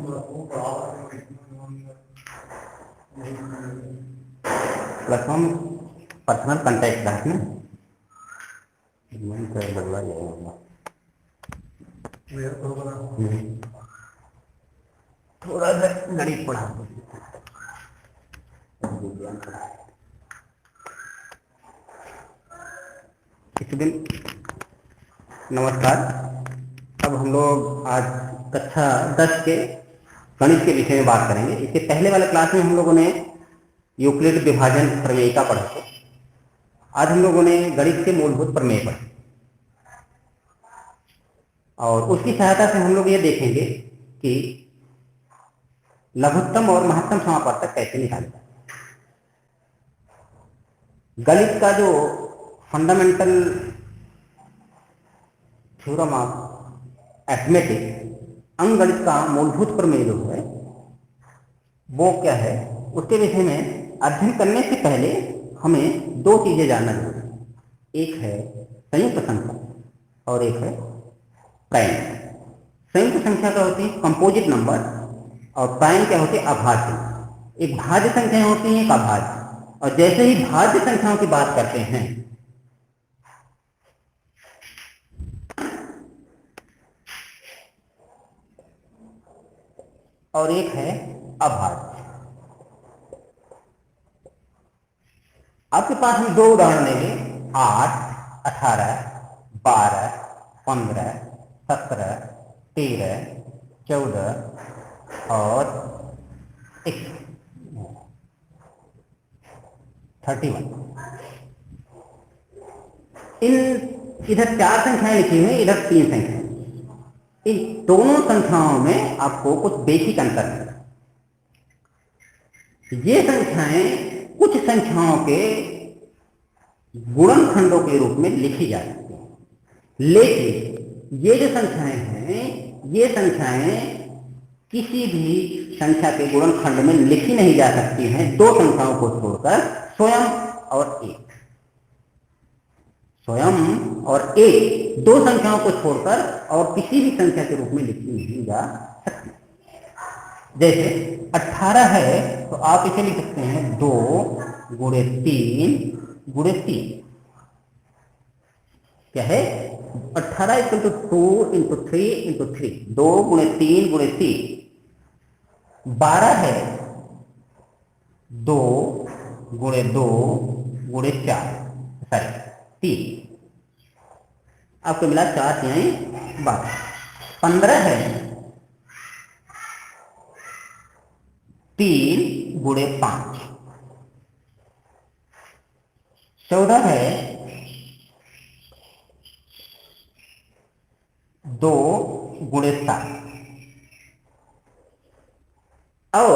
Plus personal contact रखना मन कर बदला जाएगा थोड़ा सा गणित पढ़ा इस दिन। नमस्कार। अब हम लोग आज कक्षा 10 के गणित के विषय में बात करेंगे। इसके पहले वाले क्लास में हम लोगों ने यूक्लिड विभाजन प्रमेयिका पढ़ा थे। आज हम लोगों ने गणित के मूलभूत प्रमेय पढ़े और उसकी सहायता से हम लोग ये देखेंगे कि लघुत्तम और महत्तम समापवर्तक कैसे निकालें। गणित का जो फंडामेंटल थ्योरम ऑफ अरिथमेटिक अंकगणित का मूलभूत प्रमेय जो है वो क्या है, उसके विषय में अध्ययन करने से पहले हमें दो चीजें जानना जरूरी है। एक है संयुक्त संख्या और एक है प्राइम। संयुक्त संख्या क्या होती है? Composite number. और प्राइम क्या होती है? अभाज्य। एक भाज्य संख्याएं होती हैं, एक अभाज्य। और जैसे ही भाज्य संख्याओं की बात करते हैं और एक है अभाज्य। आपके पास हम दो उदाहरण लेंगे, 8, 18, 12, 15, 17, 13, 14 और 31। इन इधर 4 संख्याएं लिखी हुई, इधर 3 संख्याएं। इन दोनों संख्याओं में आपको कुछ बेसिक अंतर है। ये संख्याएं कुछ संख्याओं के गुणनखंडों के रूप में लिखी जा सकती हैं, लेकिन ये जो संख्याएं हैं ये संख्याएं किसी भी संख्या के गुणनखंड में लिखी नहीं जा सकती हैं, दो संख्याओं को छोड़कर, स्वयं और एक। स्वयं और एक, दो संख्याओं को छोड़कर और किसी भी संख्या के रूप में लिखी नहीं जा सकती। जैसे 18 है तो आप इसे लिख सकते हैं 2 गुणे 3 गुणे 3। क्या है? 18 इक्वल टू 2 इंटू 3 इंटू 3, 2 गुणे 3 गुणे 3। 12 है 2 गुणे 2 गुणे 4, सॉरी 3। आपको मिला 4 यानी 12। 15 है 3 गुणे 5। 14 है 2 गुणे 7। और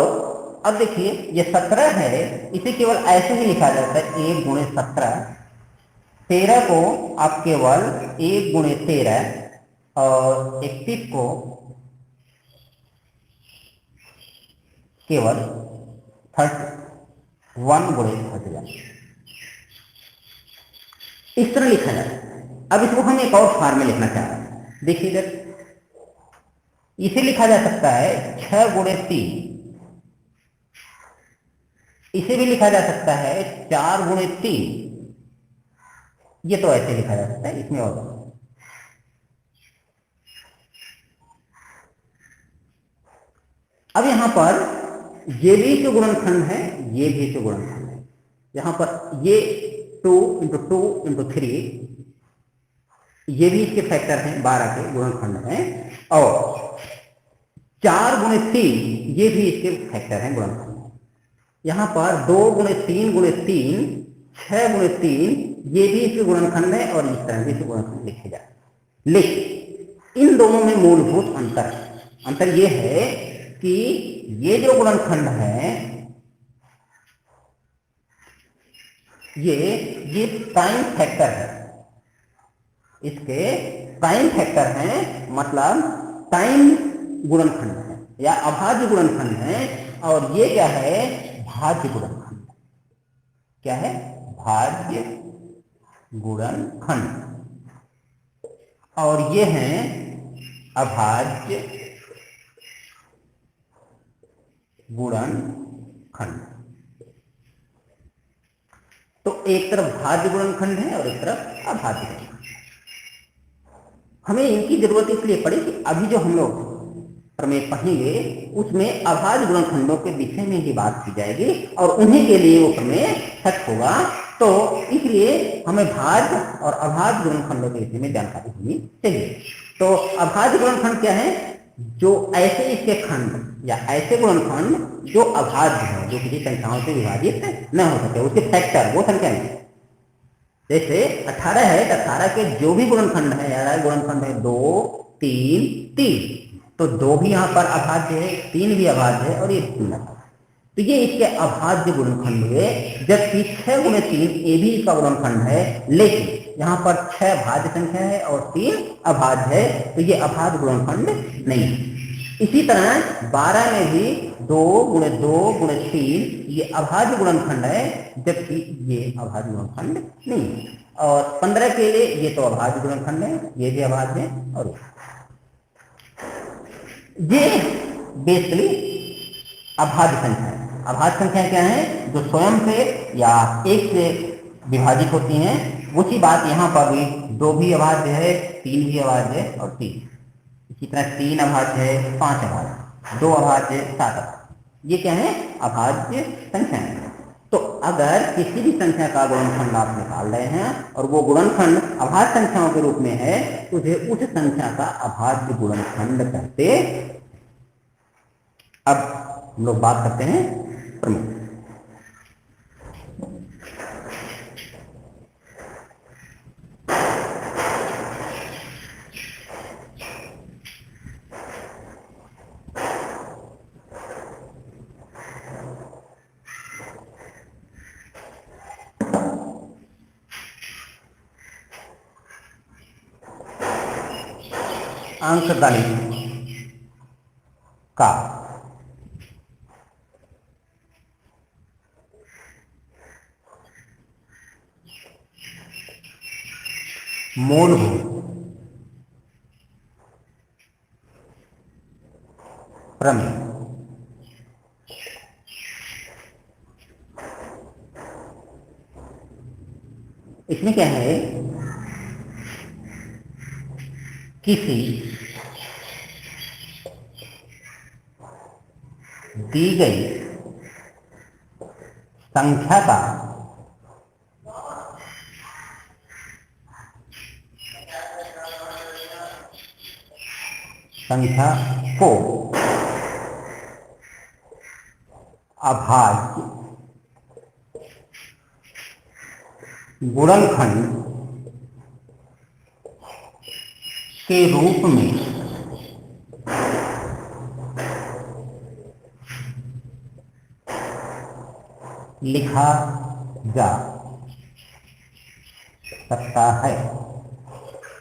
अब देखिए ये 17 है, इसे केवल ऐसे ही लिखा जाता है 1 गुणे 17। 13 को आप केवल 1 गुणे 13 और 31 को केवल 1 गुणे 31 इस तरह लिखा जाता है। अब इसको हम एक और फॉर्म में लिखना चाह रहे हैं। देखिए इधर इसे लिखा जा सकता है 6 गुणे 3। इसे भी लिखा जा सकता है 4 गुणे 3। ये तो ऐसे लिखा जा सकता है, इसमें और अब यहां पर ये भी जो गुणनखंड है ये भी जो गुणनखंड है। यहां पर ये 2 इंटू 2 इंटू 3, ये भी इसके फैक्टर हैं, 12 के गुणनखंड हैं। और 4 गुणे 3 ये भी इसके फैक्टर हैं, गुणनखंड। यहां पर 2 गुणे 3 गुणे 3, 6 गुणे 3 ये भी इसके गुणनखंड है और इस तरह भी इसके गुणनखंड लिखे जाए। लेकिन इन दोनों में मूलभूत अंतर है। अंतर ये है कि ये जो गुणनखंड है ये प्राइम फैक्टर है, इसके प्राइम फैक्टर हैं, मतलब टाइम गुणनखंड है या अभाज्य गुणनखंड है। और ये क्या है? भाज्य गुणनखंड। क्या है? भाज्य गुणनखंड। और ये हैं अभाज्य गुणनखंड। तो एक तरफ भाज्य गुणनखंड है और एक तरफ अभाज्य गुणनखंड। हमें इनकी जरूरत इसलिए पड़ी कि अभी जो हम लोग प्रमेय पढ़ेंगे उसमें अभाज्य गुणनखंडों के विषय में ही बात की जाएगी और उन्हीं के लिए वो प्रमेय सच होगा। तो इसलिए हमें भाज्य और अभाज्य गुणनखंडों के विषय में जानकारी होनी चाहिए। तो अभाज्य गुणनखंड क्या है? जो ऐसे इसके खंड या ऐसे गुणनखंड जो अभाज्य है, जो किसी संख्याओं से विभाजित न हो सके, उसके फैक्टर वो संख्या नहीं। जैसे 18 है तो 18 के जो भी गुणनखंड है, यार गुणनखंड है 2 3 3, तो 2 भी यहाँ पर अभाज्य है, 3 भी अभाज्य है और ये 3 अभाज्य। तो ये इसके अभाज्य गुणनखंड हुए। जबकि 6 गुणे 3 ये भी इसका गुणनखंड है, लेकिन यहाँ पर 6 भाज्य संख्या है और 3 अभाज्य है, तो ये अभाज्य गुणनखंड नहीं है। इसी तरह 12 में भी 2 गुणे 2 गुणे 3 ये अभाज्य गुणनखंड है, जबकि ये अभाज्य गुणनखंड नहीं है। और 15 के लिए ये तो अभाज्य गुणनखंड है, ये भी अभाज्य है। और ये बेसिकली अभाज्य संख्या है। अभाज्य संख्या क्या है? जो स्वयं से या एक से विभाजित होती हैं। उसी बात यहाँ पर भी 2 भी अभाज्य है, 3 भी अभाज्य है और 3। इसी तरह 3 अभाज्य है, 5 अभाज्य, 2 अभाज्य, 7 अभाज्य। ये क्या है? अभाज्य संख्या है। तो अगर किसी भी संख्या का गुणनखंड आप निकाल रहे हैं और वो गुणनखंड अभाज्य संख्याओं के रूप में है, तो उस संख्या का अभाज्य गुणनखंड कहते। अब हम लोग बात करते हैं प्रमेय। अंकगणित का मूलभूत प्रमेय। इसमें क्या है? किसी दी गई संख्या का संख्या को अभाज्य गुणनखंड के रूप में लिखा जा सकता है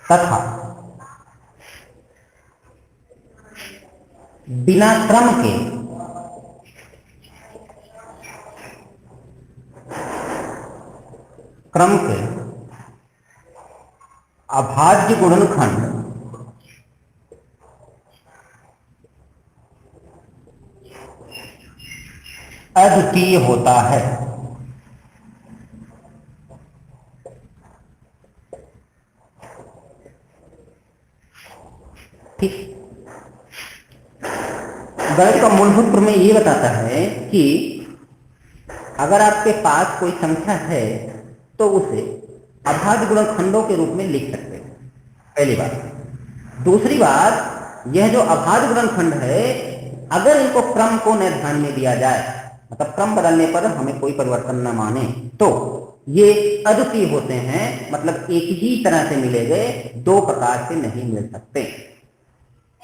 तथा बिना क्रम के अभाज्य गुणनखंड अद्वितीय होता है। ठीक, गणित का मूलभूत प्रमेय ये बताता है कि अगर आपके पास कोई संख्या है तो उसे अभाज्य गुणनखंडों के रूप में लिख सकते हैं, पहली बात। दूसरी बात, यह जो अभाज्य गुणनखंड है, अगर इनको क्रम को न ध्यान में दिया जाए, मतलब क्रम बदलने पर हमें कोई परिवर्तन न माने, तो ये अद्वितीय होते हैं। मतलब एक ही तरह से मिले गए, 2 प्रकार से नहीं मिल सकते।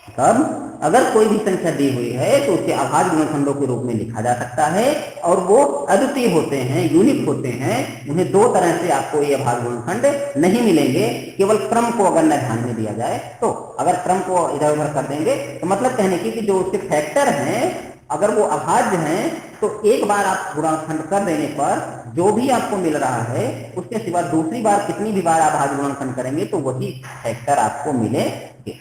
तब अगर कोई भी संख्या दी हुई है तो उसे अभाज्य गुणनखंडों के रूप में लिखा जा सकता है और वो अद्वितीय होते हैं, यूनिक होते हैं। उन्हें 2 तरह से आपको ये अभाज्य गुणनखंड नहीं मिलेंगे, केवल क्रम को अगर न ध्यान में दिया जाए तो। अगर क्रम को इधर उधर कर देंगे तो मतलब कहने की कि जो उसके फैक्टर हैं, अगर वो अभाज्य हैं तो एक बार आप गुणनखंड कर देने पर जो भी आपको मिल रहा है उसके सिवा दूसरी बार कितनी भी बार आप अभाज्य गुणनखंड करेंगे तो वही फैक्टर आपको मिलेंगे।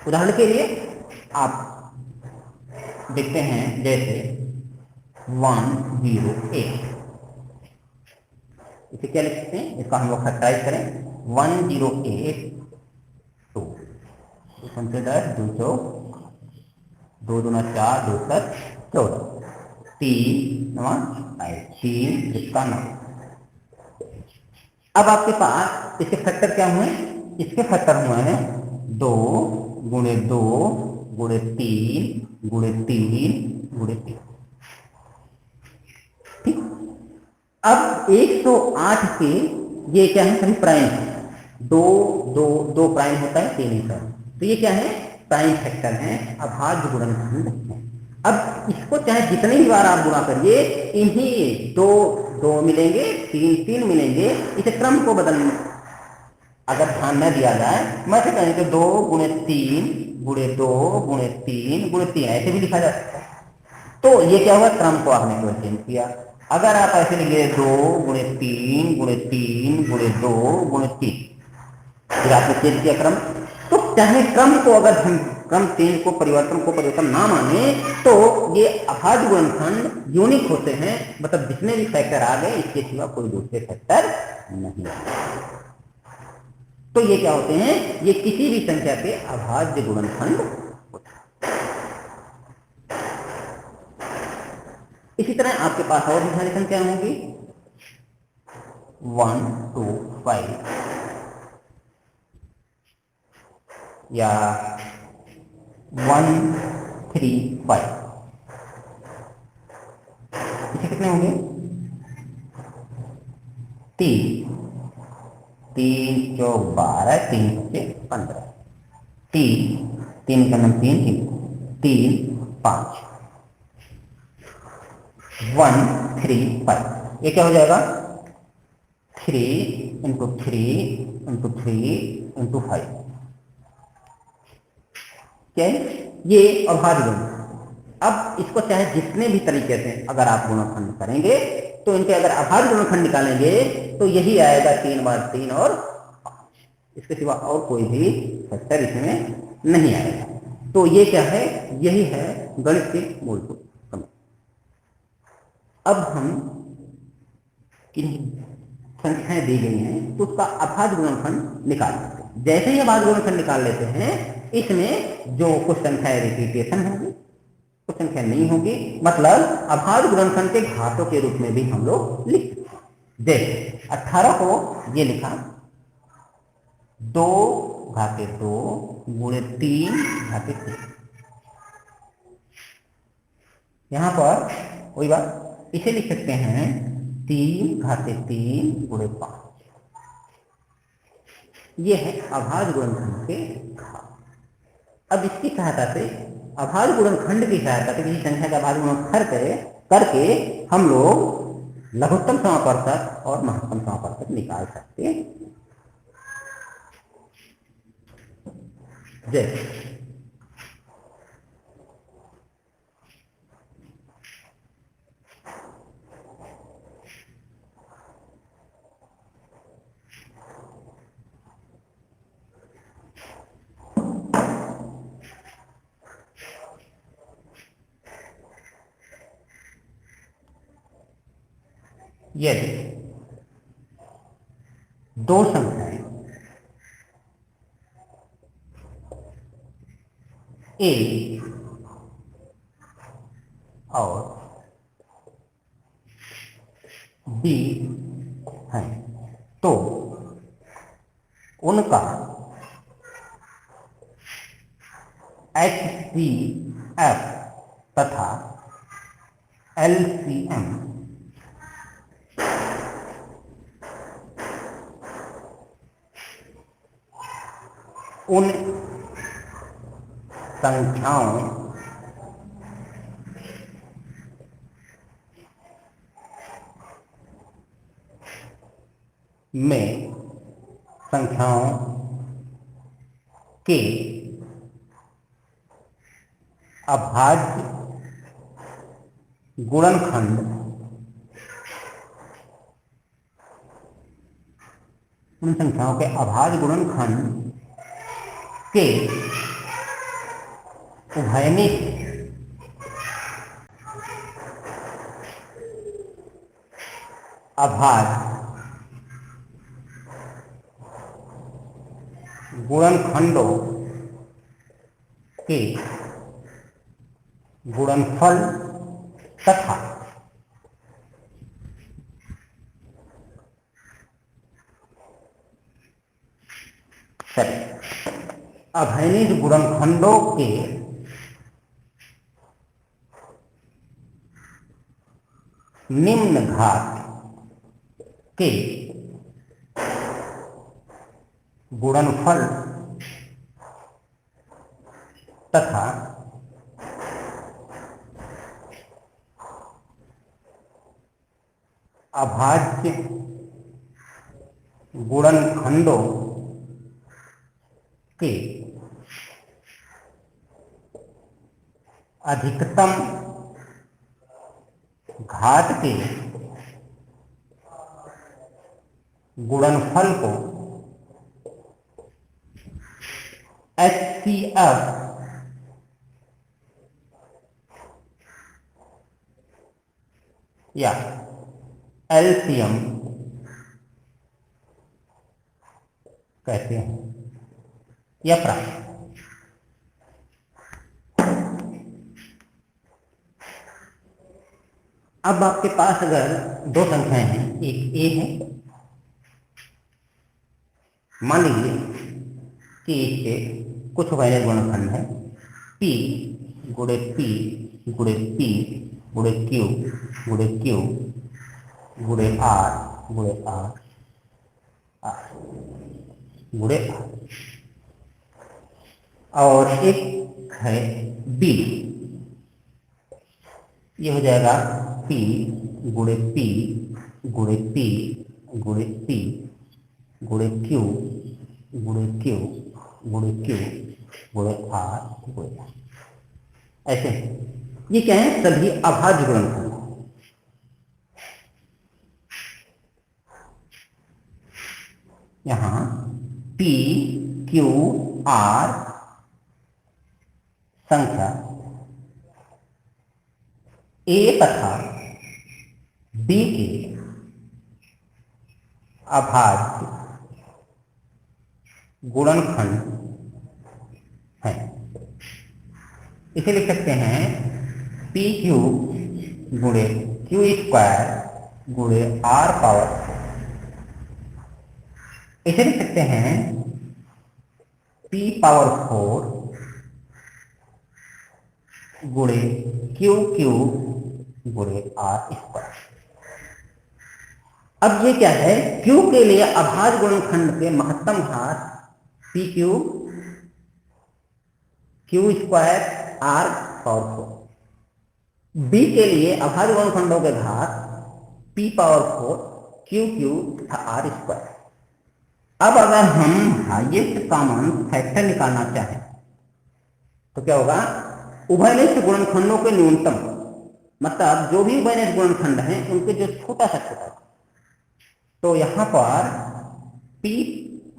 उदाहरण के लिए आप लिखते हैं जैसे 108, इसे क्या लिख सकते हैं, इसका हम लोग फैक्टराइज करें 1082, कंसिडर 200, 2 दूना 4, 2 7 14, 3 9 3 इसका 9। अब आपके पास इसके फैक्टर क्या हुए, इसके फैक्टर हुए हैं 2 गुणे 2 गुणे 3 गुणे 3 गुणे 3। ठीक, अब 108 के ये क्या है, सभी प्राइम है, 2 2 2 प्राइम होता है, 3 होता है, तो ये क्या है, प्राइम फैक्टर है, अभाज्य गुणनखंड है। अब इसको चाहे जितनी ही बार आप गुणा करिए, इन्हीं 2 2 मिलेंगे, 3 3 मिलेंगे, इसे क्रम को बदलने अगर ध्यान न दिया जाए, मैं से कहें तो 2 गुणे 3 गुणे 2 गुणे 3 गुणे 3 ऐसे भी लिखा जा सकता है। तो ये क्या हुआ, क्रम को आपने केवल चेंज किया। अगर आप ऐसे लिखिए 2 गुणे 3 गुणे 3 गुणे 2 गुणे 3, फिर आपने चेंज किया क्रम। तो चाहे क्रम को अगर हम क्रम चेंज को परिवर्तन ना माने, तो ये अभाज्य गुणनखंड यूनिक होते हैं, मतलब जितने भी फैक्टर आ गए इसके सिवा कोई दूसरे फैक्टर नहीं आए, तो ये क्या होते हैं, ये किसी भी संख्या के अभाज्य गुणनखंड होते हैं। इसी तरह आपके पास और भी सारी संख्या होंगी, 1 2 5 या 1 3 5, इसे कितने होंगे, 3 3 चौक 12, 3 बचे 15, 3 का नाम 3 3 5 1 3 5, ये क्या हो जाएगा, 3 इंटू 3 इंटू 3 इंटू 5, क्या है, ये अभाज्य गुणनखंड। अब इसको चाहे जितने भी तरीके से अगर आप गुणनखंड करेंगे, तो इनके अगर अभाज्य गुणनखंड निकालेंगे तो यही आएगा 3 बार 3 और 5, इसके सिवा और कोई भी फैक्टर इसमें नहीं आएगा। तो ये क्या है, यही है गणित के मूलभूत समझ। अब हम किन्हीं संख्याएं दी गई हैं तो उसका अभाज्य गुणनखंड निकाल लेते हैं। जैसे ही अभाज्य गुणनखंड निकाल लेते हैं, इसमें जो कुछ संख्याएं रिपीटेशन होंगी, कुछ संख्या नहीं होगी, मतलब अभाज्य गुणनखंड के घातों के रूप में भी हम लोग लिख सकते हैं। जैसे 18 को ये लिखा 2 घाते 2 गुणे 3 घाते 3, यहां पर वही बात इसे लिख सकते हैं 3 घाते 3 गुणे 5, ये है अभाज्य गुणनखंड के घात। अब इसकी सहायता से, अभाज्य गुणनखंड की सहायता से किसी संख्या का अभाज्य गुणनखंड करके हम लोग लघुत्तम समापवर्तक और महत्तम समापवर्तक निकाल सकते हैं। जैसे यदि दो संख्याएं ए और बी हैं, तो उनका HCF तथा LCM उन संख्याओं में संख्याओं के अभाज्य गुणनखंड उन संख्याओं के अभाज्य गुणनखंड के उभयनिष्ठ अभाज्य गुणनखंडों के गुणनफल तथा अभेनिज गुणनखंडों के निम्न घात के गुणनफल तथा अभाज्य गुणनखंडों के अधिकतम घात के गुणनफल को HCF या LCM कहते हैं या प्राप्त। अब आपके पास अगर दो संख्याएं हैं, एक ए है, मान लीजिए कि इसके कुछ वैल्यू गुणनखंड है P गुणे P गुणे P गुणे Q गुणे Q गुणे R गुणे R गुणे R, और एक है B, ये हो जाएगा P गुणे P गुणे P गुणे P गुणे Q गुणे Q गुणे Q गुणे R गुणे R। ऐसे ये क्या है? सभी अभाज्य गुणनखंड। यहां P Q R संख्या A तथा B के अभाज्य गुणनखंड है। इसे लिख सकते हैं पी क्यू गुणे क्यू स्क्वायर गुणे R पावर 4। इसे लिख सकते हैं P पावर 4 गुणे क्यू क्यू गुणे R स्क्वायर। अब ये क्या है? Q के लिए अभाज्य गुणनखंड के महत्तम घात P Q Q square R power 4। B के लिए अभाज्य गुणनखंडों के घात P पावर 4 क्यू क्यू तथा R स्क्वायर। अब अगर हम हाईएस्ट कॉमन फैक्टर निकालना चाहें तो क्या होगा? उभयनिष्ठ गुणनखंडों के न्यूनतम, मतलब जो भी उभयनिष्ठ गुणनखंड हैं उनके जो छोटा सा छोटा, तो यहां पर P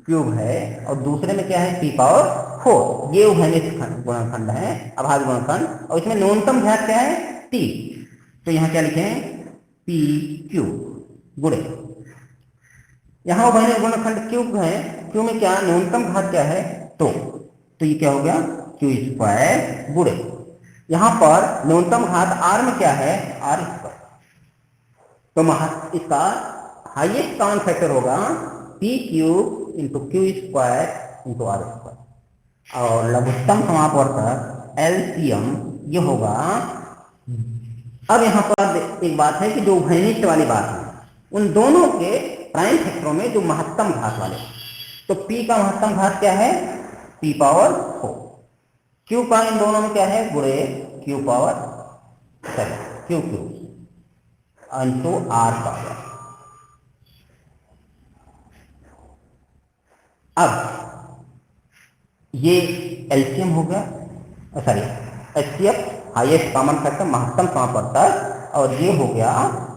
क्यूब है और दूसरे में क्या है? P power 4। ये उभयनिष्ठ गुणनखंड है, अभाज्य गुणनखंड, और इसमें न्यूनतम घात क्या है? T। तो यहां क्या लिखें? P क्यूब गुणे, यहां उभयनिष्ठ गुणनखंड क्यूब है, क्यू में क्या न्यूनतम घात क्या है? तो ये क्या हो गया? क्यू स्क्वायर गुणे, यहां पर न्यूनतम घात R में क्या है? R square. तो इसका हाईएस्ट कॉमन फैक्टर होगा P cube into Q square into R square, और लघुत्तम समापवर्तक LCM ये होगा। अब यहाँ पर एक बात है कि जो उभयनिष्ठ वाली बात है, उन दोनों के प्राइम फैक्टरों में जो महत्तम घात वाले, तो P का महत्तम घात क्या है? P power 4। Q का इन दोनों में क्या है? गुणे Q power 7 Q Q into R power. अब ये एलसीएम हो गया, sorry HCF highest common factor महत्तम समापवर्तक, और ये हो गया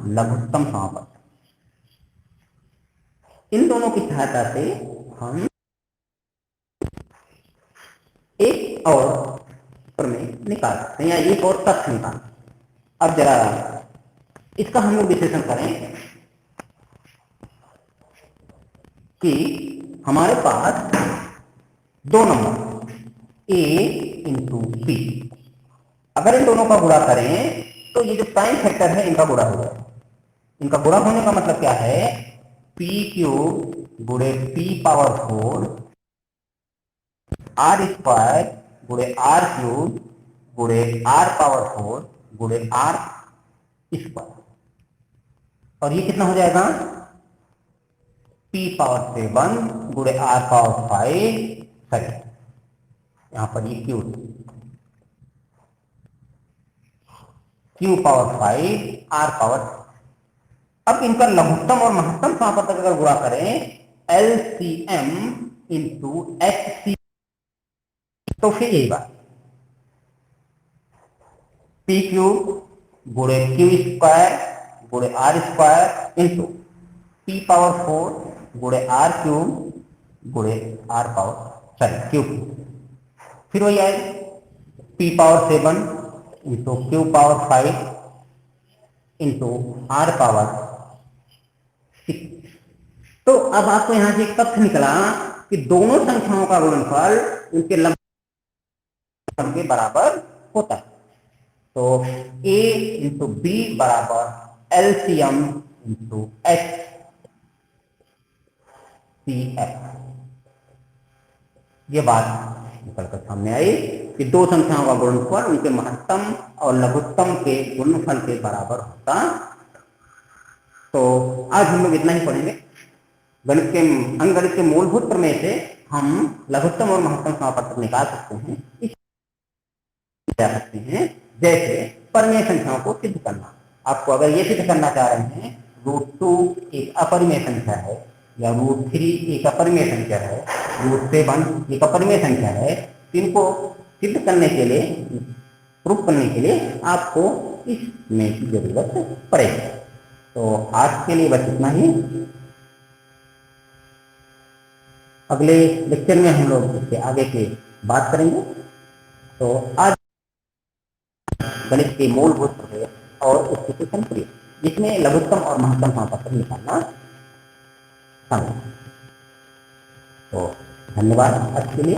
लघुत्तम समापवर्तक। इन दोनों की सहायता से हम एक और प्रमेय निकाल सकते हैं या एक और तथ्य निकाल। अब जरा इसका हम लोग विश्लेषण करें कि हमारे पास दो नंबर a इंटू बी, अगर इन दोनों का गुणा करें तो ये जो प्राइम फैक्टर है इनका गुणा हो जाएगा। इनका गुणा होने का मतलब क्या है, p क्यूब गुणे p पावर 4 आर स्क्वायर गुणे आर क्यूब गुणे आर पावर 4 गुणे आर स्क्वायर, और ये कितना हो जाएगा, p पावर 7 गुणे आर पावर 5, सॉरी यहां पर ये क्यू पावर 5 आर पावर। अब इनका लघुत्तम और महत्तम समापवर्तक अगर गुणा करें LCM इंटू HC, तो फिर यही बात पी क्यूब गुणे क्यू स्क्वायर गुणे R square into P power 4 गुणे आर क्यूब गुणे आर पावर, सॉरी क्यूब, फिर वही आए P power 7 into Q power 5 into R power 6। तो अब आपको यहां से एक तथ्य निकला कि दोनों संख्याओं का गुणनफल उनके लंबन के बराबर होता है। तो a इंटू बी बराबर LCM इंटू HCF, ये बात निकलकर सामने आई कि दो संख्याओं का गुणनफल उनके महत्तम और लघुत्तम के गुणनफल के बराबर होता। तो आज हम लोग इतना ही पढ़ेंगे। गणित के अंकगणित के मूलभूत प्रमेय से हम लघुत्तम और महत्तम समापवर्तक निकाल सकते हैं, इस जा सकते हैं, जैसे परिमेय संख्याओं को सिद्ध करना। आपको अगर ये सिद्ध करना चाह रहे हैं √2 एक अपरिमेय संख्या है, या √3 एक अपरिमेय संख्या है, √7 एक अपरिमेय संख्या है, इनको सिद्ध करने के लिए, प्रूफ करने के लिए आपको इसमें की जरूरत पड़ेगी। तो आज के लिए बस इतना ही। अगले लेक्चर में हम लोग इसके आगे की बात करेंगे। तो आज गणित के मूलभूत प्रमेय और उसके कुछ अनुप्रयोग, जिसमें लघुत्तम और महत्तम समापवर्तक निकालना शामिल है। तो धन्यवाद आज के लिए।